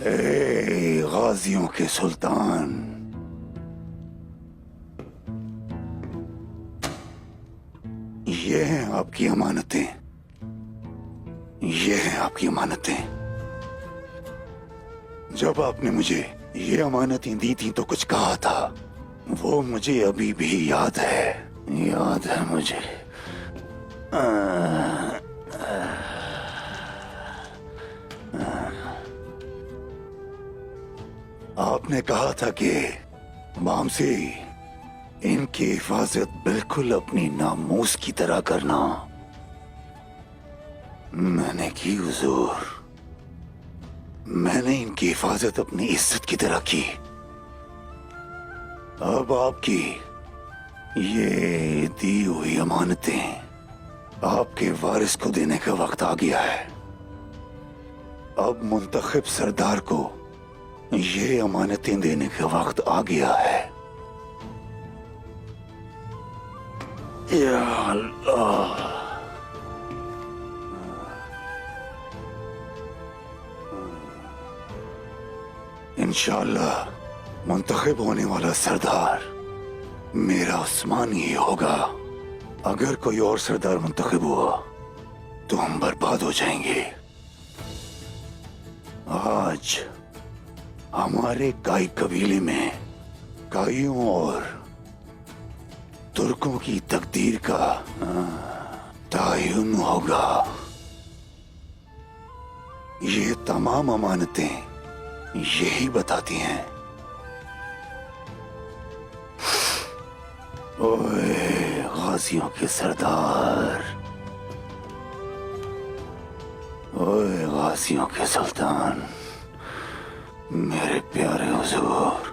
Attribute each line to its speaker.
Speaker 1: ए गाजियों के सुल्तान, ये हैं आपकी अमानतें। ये हैं आपकी अमानतें। जब आपने मुझे ये अमानतें दी थी तो कुछ कहा था, वो मुझे अभी भी याद है। याद है मुझे। आपने कहा था कि मामसी, इनकी हिफाजत बिल्कुल अपनी नामूस की तरह करना। मैंने की हुजूर। मैंने इनकी हिफाजत अपनी इज्जत की तरह की। अब आपकी ये दी हुई अमानतें आपके वारिस को देने का वक्त आ गया है। अब मुंतखब सरदार को ये अमानतें देने का वक्त आ गया है। या अल्लाह। इंशाअल्लाह मुंतखब होने वाला सरदार मेरा उस्मान ही होगा। अगर कोई और सरदार मुंतखब हुआ तो हम बर्बाद हो जाएंगे। आज हमारे काई कबीले में काइयों और तुर्कों की तकदीर का तायुन होगा। ये तमाम अमानतें यही बताती हैं। ओए गाजियों के सरदार, ओए गाजियों के सुल्तान, मेरे प्यारे हुजूर,